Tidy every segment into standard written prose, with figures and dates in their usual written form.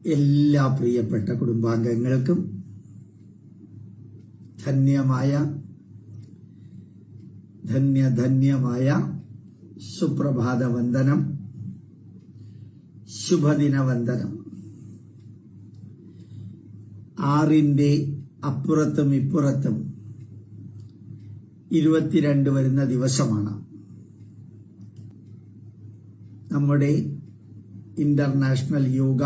എല്ലാ പ്രിയപ്പെട്ട കുടുംബാംഗങ്ങൾക്കും ധന്യമായ സുപ്രഭാത വന്ദനം, ശുഭദിന വന്ദനം. 6ന്റെ അപ്പുറത്തും ഇപ്പുറത്തും 22 വരുന്ന ദിവസമാണ്. നമ്മുടെ ഇന്റർനാഷണൽ യോഗ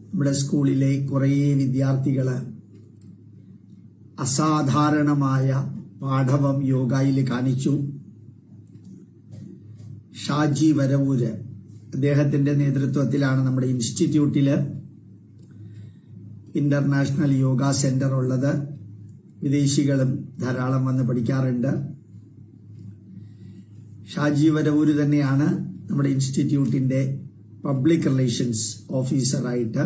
നമ്മുടെ സ്കൂളിലെ കുറേ വിദ്യാർത്ഥികൾ അസാധാരണമായ പാഠവം യോഗയിൽ കാണിച്ചു. ഷാജി വരവൂര് അദ്ദേഹത്തിന്റെ നേതൃത്വത്തിലാണ് നമ്മുടെ ഇൻസ്റ്റിറ്റ്യൂട്ടില് ഇന്റർനാഷണൽ യോഗ സെന്റർ ഉള്ളത്. വിദേശികളും ധാരാളം വന്ന് പഠിക്കാറുണ്ട്. ഷാജി വരവൂര് തന്നെയാണ് നമ്മുടെ ഇൻസ്റ്റിറ്റ്യൂട്ടിന്റെ പബ്ലിക് റിലേഷൻസ് ഓഫീസറായിട്ട്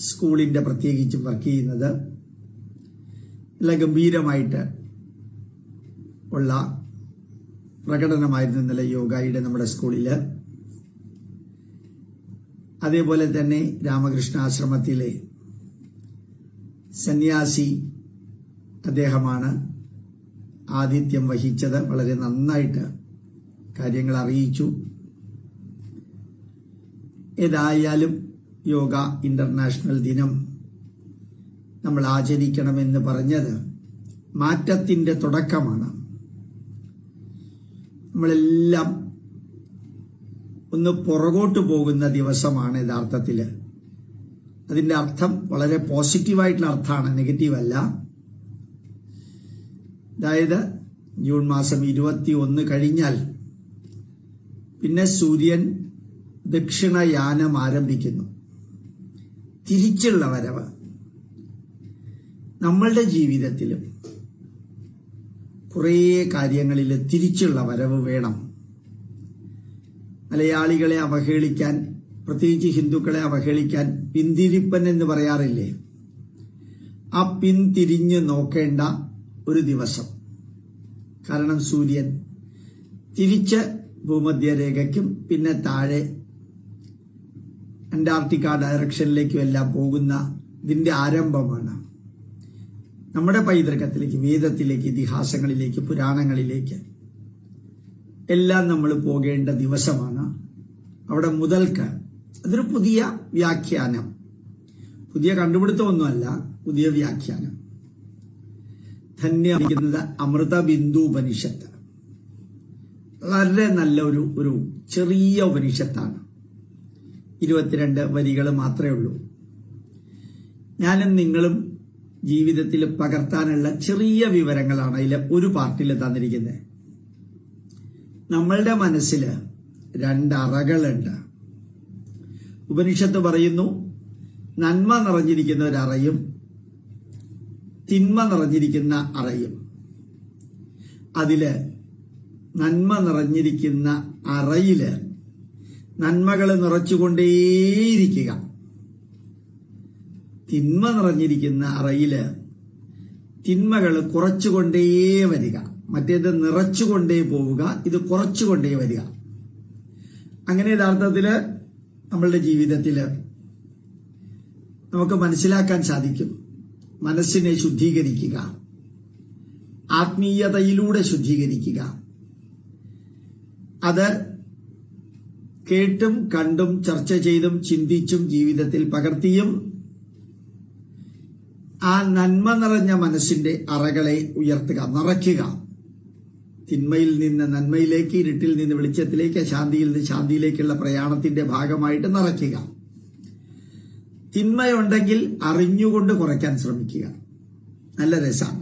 സ്കൂളിന്റെ പ്രത്യേകിച്ചും വർക്ക് ചെയ്യുന്നത്. നല്ല ഗംഭീരമായിട്ട് ഉള്ള പ്രകടനമായിരുന്നു ഇന്നലെ യോഗയുടെ നമ്മുടെ സ്കൂളില്. അതേപോലെ തന്നെ രാമകൃഷ്ണ ആശ്രമത്തിലെ സന്യാസി അദ്ദേഹമാണ് ആതിഥ്യം വഹിച്ചത്. വളരെ നന്നായിട്ട് കാര്യങ്ങൾ അറിയിച്ചു. ഏതായാലും യോഗ ഇന്റർനാഷണൽ ദിനം നമ്മൾ ആചരിക്കണമെന്ന് പറഞ്ഞത് മാറ്റത്തിന്റെ തുടക്കമാണ്. നമ്മളെല്ലാം ഒന്ന് പുറകോട്ട് പോകുന്ന ദിവസമാണ് യഥാർത്ഥത്തില്. അതിന്റെ അർത്ഥം വളരെ പോസിറ്റീവായിട്ടുള്ള അർത്ഥമാണ്, നെഗറ്റീവ് അല്ല. അതായത് ജൂൺ മാസം 21 കഴിഞ്ഞാൽ പിന്നെ സൂര്യൻ ദക്ഷിണയാനം ആരംഭിക്കുന്നു. തിരിച്ചുള്ള വരവ് നമ്മളുടെ ജീവിതത്തിലും കുറേ കാര്യങ്ങളിൽ തിരിച്ചുള്ള വരവ് വേണം. മലയാളികളെ അവഹേളിക്കാൻ, പ്രത്യേകിച്ച് ഹിന്ദുക്കളെ അവഹേളിക്കാൻ പിന്തിരിപ്പൻ എന്ന് പറയാറില്ലേ? ആ പിന്തിരിഞ്ഞ് നോക്കേണ്ട ഒരു ദിവസം. കാരണം സൂര്യൻ തിരിച്ച് ഭൂമധ്യരേഖയ്ക്കും പിന്നെ താഴെ അന്റാർട്ടിക്ക ഡയറക്ഷനിലേക്കും എല്ലാം പോകുന്ന ഇതിന്റെ ആരംഭമാണ്. നമ്മുടെ പൈതൃകത്തിലേക്ക്, വേദത്തിലേക്ക്, ഇതിഹാസങ്ങളിലേക്ക്, പുരാണങ്ങളിലേക്ക് എല്ലാം നമ്മൾ പോകേണ്ട ദിവസമാണ്. അവിടെ മുതൽക്ക് അതൊരു പുതിയ വ്യാഖ്യാനം, പുതിയ കണ്ടുപിടുത്തമൊന്നുമല്ല, പുതിയ വ്യാഖ്യാനം. ധന്യമായിരിക്കുന്നത് അമൃത ബിന്ദു ഉപനിഷത്ത്. വളരെ നല്ല ഒരു ചെറിയ ഉപനിഷത്താണ്. 22 വരികൾ മാത്രമേ ഉള്ളൂ. ഞാനും നിങ്ങളും ജീവിതത്തിൽ പകർത്താനുള്ള ചെറിയ വിവരങ്ങളാണ് അതിലെ ഒരു പാർട്ടിൽ തന്നിരിക്കുന്നത്. നമ്മളുടെ മനസ്സിൽ 2 അറകളുണ്ട്. ഉപനിഷത്ത് പറയുന്നു, നന്മ നിറഞ്ഞിരിക്കുന്ന ഒരു അറയും തിന്മ നിറഞ്ഞിരിക്കുന്ന അറയും. അതില് നന്മ നിറഞ്ഞിരിക്കുന്ന അറയില് നന്മകൾ നിറച്ചുകൊണ്ടേയിരിക്കുക. തിന്മ നിറഞ്ഞിരിക്കുന്ന അറയില് തിന്മകൾ കുറച്ചുകൊണ്ടേ വരിക. മറ്റേത് നിറച്ചുകൊണ്ടേ പോവുക, ഇത് കുറച്ചുകൊണ്ടേ വരിക. അങ്ങനെ യഥാർത്ഥത്തില് നമ്മളുടെ ജീവിതത്തില് നമുക്ക് മനസ്സിലാക്കാൻ സാധിക്കും. മനസ്സിനെ ശുദ്ധീകരിക്കുക, ആത്മീയതയിലൂടെ ശുദ്ധീകരിക്കുക. അത് കേട്ടും കണ്ടും ചർച്ച ചെയ്തും ചിന്തിച്ചും ജീവിതത്തിൽ പകർത്തിയും ആ നന്മ നിറഞ്ഞ മനസ്സിന്റെ അറകളെ ഉയർത്തുക, നിറയ്ക്കുക. തിന്മയിൽ നിന്ന് നന്മയിലേക്ക്, ഇരുട്ടിൽ നിന്ന് വെളിച്ചത്തിലേക്ക്, ശാന്തിയിൽ നിന്ന് ശാന്തിയിലേക്കുള്ള പ്രയാണത്തിന്റെ ഭാഗമായിട്ട് നിറയ്ക്കുക. തിന്മയുണ്ടെങ്കിൽ അറിഞ്ഞുകൊണ്ട് കുറയ്ക്കാൻ ശ്രമിക്കുക. നല്ല രസമാണ്.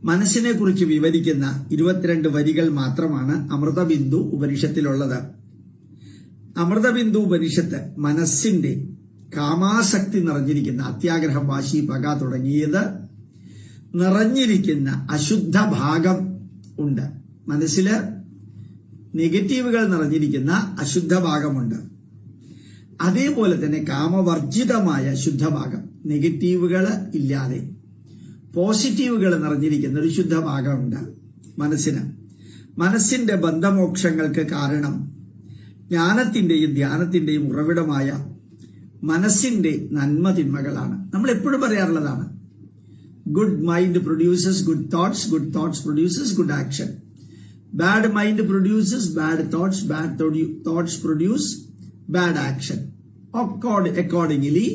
മനസ്സിനെ കുറിച്ച് വിവരിക്കുന്ന 22 വരികൾ മാത്രമാണ് അമൃതബിന്ദു ഉപനിഷത്തിലുള്ളത്. അമൃതബിന്ദു ഉപനിഷത്ത് മനസ്സിന്റെ കാമാസക്തി നിറഞ്ഞിരിക്കുന്ന, അത്യാഗ്രഹം, വാശി, പക തുടങ്ങിയത് നിറഞ്ഞിരിക്കുന്ന അശുദ്ധ ഭാഗം ഉണ്ട്. മനസ്സില് നെഗറ്റീവുകൾ നിറഞ്ഞിരിക്കുന്ന അശുദ്ധ ഭാഗമുണ്ട്. അതേപോലെ തന്നെ കാമവർജിതമായ ശുദ്ധഭാഗം, നെഗറ്റീവുകൾ ഇല്ലാതെ പോസിറ്റീവുകൾ നിറഞ്ഞിരിക്കുന്ന ഒരു ശുദ്ധഭാഗമുണ്ട് മനസ്സിന്. മനസ്സിന്റെ ബന്ധമോക്ഷങ്ങൾക്ക് കാരണം ജ്ഞാനത്തിന്റെയും ധ്യാനത്തിന്റെയും ഉറവിടമായ മനസ്സിന്റെ നന്മ തിന്മകളാണ്. നമ്മൾ എപ്പോഴും പറയാറുള്ളതാണ്, good mind produces good thoughts produces good action, bad mind produces bad thoughts produce bad action, accordingly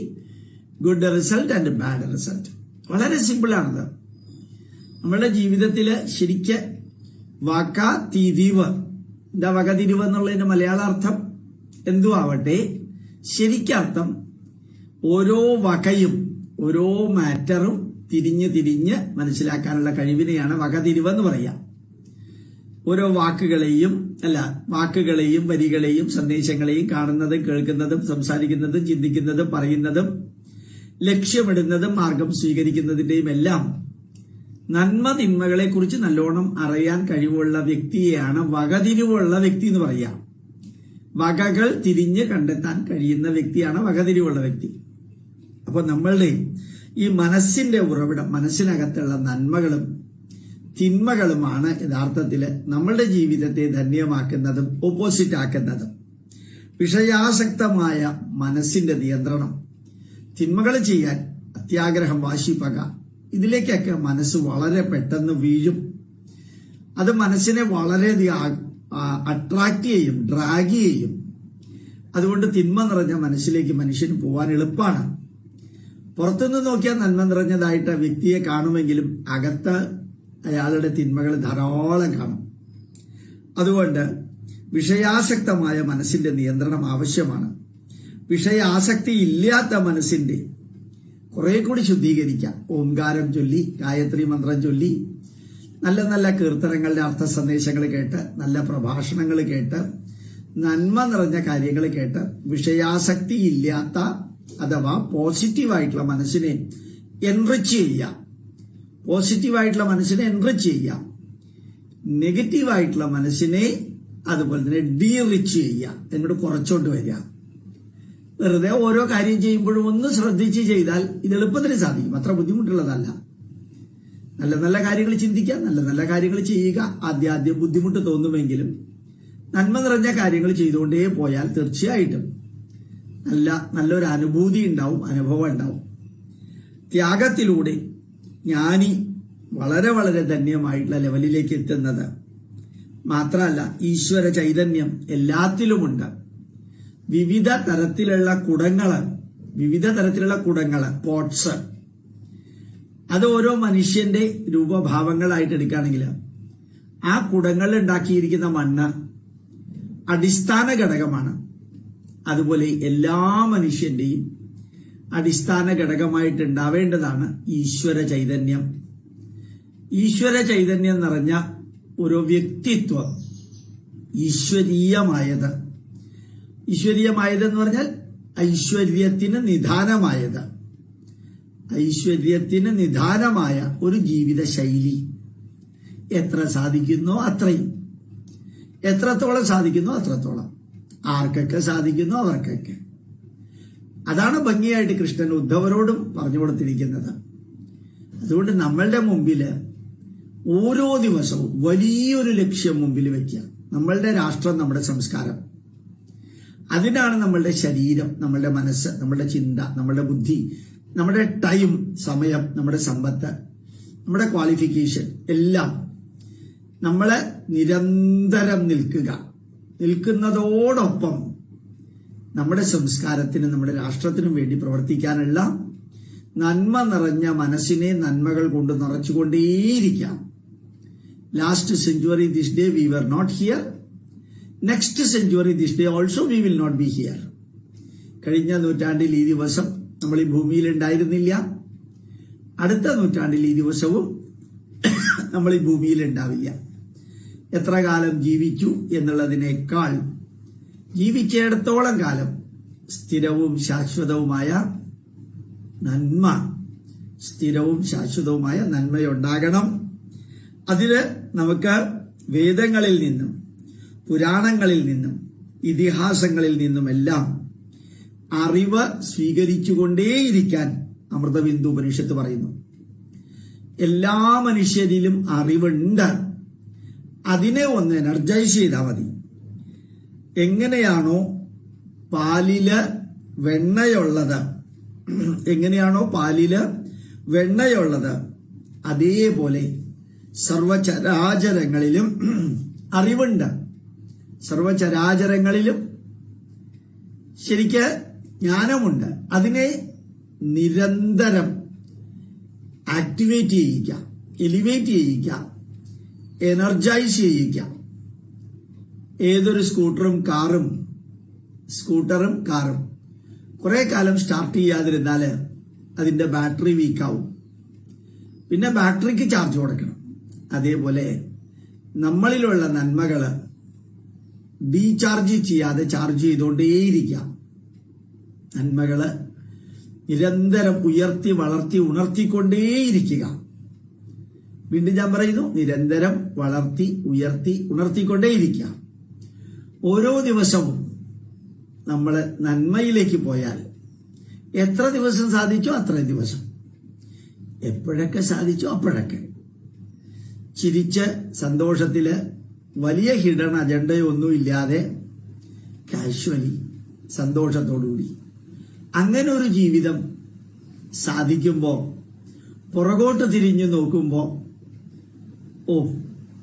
good result and bad result. വളരെ സിമ്പിളാണത്. നമ്മുടെ ജീവിതത്തില് ശരിക്ക് വകതിരിവ്, എന്താ വകതിരിവ് എന്നുള്ളതിന്റെ മലയാള അർത്ഥം എന്തു ആവട്ടെ, ശരിക്കർത്ഥം ഓരോ വകയും ഓരോ മാറ്ററും തിരിഞ്ഞ് മനസ്സിലാക്കാനുള്ള കഴിവിനെയാണ് വകതിരിവ് എന്ന് പറയാം. ഓരോ വാക്കുകളെയും വരികളെയും സന്ദേശങ്ങളെയും കാണുന്നതും കേൾക്കുന്നതും സംസാരിക്കുന്നതും ചിന്തിക്കുന്നതും പറയുന്നതും ലക്ഷ്യമിടുന്നതും മാർഗം സ്വീകരിക്കുന്നതിന്റെയും എല്ലാം നന്മ തിന്മകളെ കുറിച്ച് നല്ലോണം അറിയാൻ കഴിവുള്ള വ്യക്തിയെയാണ് വകതിരിവുള്ള വ്യക്തി എന്ന് പറയാം. വകകൾ തിരിഞ്ഞ് കണ്ടെത്താൻ കഴിയുന്ന വ്യക്തിയാണ് വകതിരിവുള്ള വ്യക്തി. അപ്പൊ നമ്മളുടെ ഈ മനസ്സിന്റെ ഉറവിടം, മനസ്സിനകത്തുള്ള നന്മകളും തിന്മകളുമാണ് യഥാർത്ഥത്തില് നമ്മളുടെ ജീവിതത്തെ ധന്യമാക്കുന്നതും ഓപ്പോസിറ്റ് ആക്കുന്നതും. വിഷയാസക്തമായ മനസ്സിന്റെ നിയന്ത്രണം, തിന്മകൾ ചെയ്യാൻ അത്യാഗ്രഹം, വാശി, പക, ഇതിലേക്കൊക്കെ മനസ്സ് വളരെ പെട്ടെന്ന് വീഴും. അത് മനസ്സിനെ വളരെയധികം അട്രാക്ട് ചെയ്യും, ഡ്രാഗ് ചെയ്യും. അതുകൊണ്ട് തിന്മ നിറഞ്ഞ മനസ്സിലേക്ക് മനുഷ്യന് പോകാൻ എളുപ്പമാണ്. പുറത്തുനിന്ന് നോക്കിയാൽ നന്മ നിറഞ്ഞതായിട്ട് വ്യക്തിയെ കാണുമെങ്കിലും അകത്ത് അയാളുടെ തിന്മകൾ ധാരാളം കാണും. അതുകൊണ്ട് വിഷയാസക്തമായ മനസ്സിന്റെ നിയന്ത്രണം ആവശ്യമാണ്. വിഷയാസക്തി ഇല്ലാത്ത മനസ്സിന്റെ കുറെ കൂടി ശുദ്ധീകരിക്കാം. ഓംകാരം ചൊല്ലി, ഗായത്രി മന്ത്രം ചൊല്ലി, നല്ല നല്ല കീർത്തനങ്ങളുടെ അർത്ഥ സന്ദേശങ്ങൾ കേട്ട്, നല്ല പ്രഭാഷണങ്ങൾ കേട്ട്, നന്മ നിറഞ്ഞ കാര്യങ്ങൾ കേട്ട് വിഷയാസക്തി ഇല്ലാത്ത അഥവാ പോസിറ്റീവായിട്ടുള്ള മനസ്സിനെ എൻറിച്ച് ചെയ്യാം. പോസിറ്റീവായിട്ടുള്ള മനസ്സിനെ എൻറിച്ച് ചെയ്യാം. നെഗറ്റീവായിട്ടുള്ള മനസ്സിനെ അതുപോലെ തന്നെ ഡീറിച്ച് ചെയ്യാം, എന്നിട്ട് കുറച്ചോണ്ട് വരിക. വെറുതെ ഓരോ കാര്യം ചെയ്യുമ്പോഴും ഒന്ന് ശ്രദ്ധിച്ച് ചെയ്താൽ ഇത് എളുപ്പത്തിന് സാധിക്കും. അത്ര ബുദ്ധിമുട്ടുള്ളതല്ല. നല്ല നല്ല കാര്യങ്ങൾ ചിന്തിക്കുക, നല്ല നല്ല കാര്യങ്ങൾ ചെയ്യുക. ആദ്യം ബുദ്ധിമുട്ട് തോന്നുമെങ്കിലും നന്മ നിറഞ്ഞ കാര്യങ്ങൾ ചെയ്തുകൊണ്ടേ പോയാൽ തീർച്ചയായിട്ടും നല്ലൊരു അനുഭൂതി ഉണ്ടാവും, അനുഭവം ഉണ്ടാവും. ത്യാഗത്തിലൂടെ ജ്ഞാനി വളരെ വളരെ ധന്യമായിട്ടുള്ള ലെവലിലേക്ക് എത്തുന്നത് മാത്രമല്ല, ഈശ്വര ചൈതന്യം എല്ലാത്തിലുമുണ്ട്. വിവിധ തരത്തിലുള്ള കുടങ്ങള്, പോട്ട്സ്, അത് ഓരോ മനുഷ്യന്റെ രൂപഭാവങ്ങളായിട്ട് എടുക്കുകയാണെങ്കിൽ ആ കുടങ്ങളിൽ ഉണ്ടാക്കിയിരിക്കുന്ന മണ്ണ് അടിസ്ഥാന ഘടകമാണ്. അതുപോലെ എല്ലാ മനുഷ്യന്റെയും അടിസ്ഥാന ഘടകമായിട്ട് ഉണ്ടാവേണ്ടതാണ് ഈശ്വര ചൈതന്യം. ഈശ്വര ചൈതന്യം നിറഞ്ഞ ഒരു വ്യക്തിത്വം, ഈശ്വരീയമായതെന്ന് പറഞ്ഞാൽ ഐശ്വര്യത്തിന് നിദാനമായ ഒരു ജീവിത ശൈലി. എത്ര സാധിക്കുന്നോ അത്രയും, എത്രത്തോളം സാധിക്കുന്നോ അത്രത്തോളം, ആർക്കൊക്കെ സാധിക്കുന്നോ അവർക്കൊക്കെ. അതാണ് ഭംഗിയായിട്ട് കൃഷ്ണൻ ഉദ്ധവരോടും പറഞ്ഞു കൊടുത്തിരിക്കുന്നത്. അതുകൊണ്ട് നമ്മളുടെ മുമ്പില് ഓരോ ദിവസവും വലിയൊരു ലക്ഷ്യം മുമ്പിൽ വെക്കുക. നമ്മളുടെ രാഷ്ട്രം, നമ്മുടെ സംസ്കാരം, അതിനാണ് നമ്മളുടെ ശരീരം, നമ്മളുടെ മനസ്സ്, നമ്മളുടെ ചിന്ത, നമ്മളുടെ ബുദ്ധി, നമ്മുടെ ടൈം, സമയം, നമ്മുടെ സമ്പത്ത്, നമ്മുടെ ക്വാളിഫിക്കേഷൻ എല്ലാം നമ്മളെ നിരന്തരം നിൽക്കുന്നതോടൊപ്പം നമ്മുടെ സംസ്കാരത്തിനും നമ്മുടെ രാഷ്ട്രത്തിനും വേണ്ടി പ്രവർത്തിക്കാനുള്ള നന്മ നിറഞ്ഞ മനസ്സിനെ നന്മകൾ കൊണ്ട് നിറച്ചുകൊണ്ടേയിരിക്കാം. Last century this day we were not here, next century this day also we will not be here. കഴിഞ്ഞ നൂറ്റാണ്ടിൽ ഈ ദിവസം നമ്മൾ ഈ ഭൂമിയിൽ ഉണ്ടായിരുന്നില്ല. അടുത്ത നൂറ്റാണ്ടിൽ ഈ ദിവസവും നമ്മൾ ഈ ഭൂമിയിൽ ഉണ്ടാവില്ല. എത്ര കാലം ജീവിച്ചു എന്നുള്ളതിനേക്കാൾ ജീവിച്ചിടത്തോളം കാലം സ്ഥിരവും ശാശ്വതവുമായ നന്മയുണ്ടാകണം. അതിന് നമുക്ക് വേദങ്ങളിൽ നിന്നും പുരാണങ്ങളിൽ നിന്നും ഇതിഹാസങ്ങളിൽ നിന്നുമെല്ലാം അറിവ് സ്വീകരിച്ചുകൊണ്ടേയിരിക്കാൻ അമൃതബിന്ദു ഉപനിഷത്ത് പറയുന്നു. എല്ലാ മനുഷ്യരിലും അറിവുണ്ട്. അതിനെ ഒന്ന് എനർജൈസ് ചെയ്താൽ മതി. എങ്ങനെയാണോ പാലില് വെണ്ണയുള്ളത്, അതേപോലെ സർവചരാചരങ്ങളിലും അറിവുണ്ട്. സർവചരാചരങ്ങളിലും ശരിക്ക് ജ്ഞാനമുണ്ട്. അതിനെ നിരന്തരം ആക്ടിവേറ്റ് ചെയ്യിക്കാം, എലിവേറ്റ് ചെയ്യിക്കാം, എനർജൈസ് ചെയ്യിക്കാം. ഏതൊരു സ്കൂട്ടറും കാറും കുറെ കാലം സ്റ്റാർട്ട് ചെയ്യാതിരുന്നാൽ അതിന്റെ ബാറ്ററി വീക്കാവും. പിന്നെ ബാറ്ററിക്ക് ചാർജ് കൊടുക്കണം. അതേപോലെ നമ്മളിലുള്ള നന്മകള് ഡീചാർജ് ചെയ്യാതെ ചാർജ് ചെയ്തുകൊണ്ടേയിരിക്കാം. നന്മകള് നിരന്തരം ഉയർത്തി വളർത്തി ഉണർത്തിക്കൊണ്ടേയിരിക്കുക. വീണ്ടും ഞാൻ പറയുന്നു, നിരന്തരം വളർത്തി ഉയർത്തി ഉണർത്തിക്കൊണ്ടേയിരിക്കുക. ഓരോ ദിവസവും നമ്മൾ നന്മയിലേക്ക് പോയാൽ എത്ര ദിവസം സാധിച്ചോ അത്രയും ദിവസം, എപ്പോഴൊക്കെ സാധിച്ചോ അപ്പോഴൊക്കെ ചിരിച്ച് സന്തോഷത്തില് വലിയ ഹിഡൻ അജണ്ടയൊന്നുമില്ലാതെ കാഷ്വലി സന്തോഷത്തോടുകൂടി അങ്ങനെ ഒരു ജീവിതം സാധിക്കുമ്പോൾ പുറകോട്ട് തിരിഞ്ഞു നോക്കുമ്പോൾ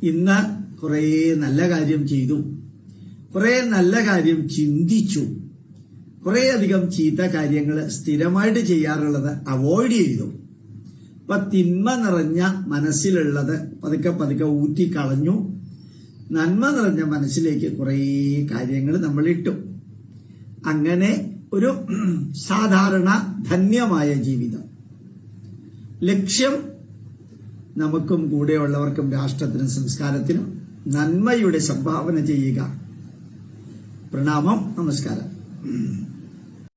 ഇന്ന് കുറേ നല്ല കാര്യം ചെയ്തു, കുറേ നല്ല കാര്യം ചിന്തിച്ചു, കുറേ അധികം ചീത്ത കാര്യങ്ങൾ സ്ഥിരമായിട്ട് ചെയ്യാറുള്ളത് അവോയ്ഡ് ചെയ്തു. അപ്പൊ തിന്മ നിറഞ്ഞ മനസ്സിലുള്ളത് പതുക്കെ പതുക്കെ ഊറ്റിക്കളഞ്ഞു. നന്മ നിറഞ്ഞ മനസ്സിലേക്ക് കുറേ കാര്യങ്ങൾ നമ്മൾ ഇട്ടു. അങ്ങനെ ഒരു സാധാരണ ധന്യമായ ജീവിതം. ലക്ഷ്യം നമുക്കും കൂടെയുള്ളവർക്കും രാഷ്ട്രത്തിനും സംസ്കാരത്തിനും നന്മയുടെ സംഭാവന ചെയ്യുക. പ്രണാമം, നമസ്കാരം.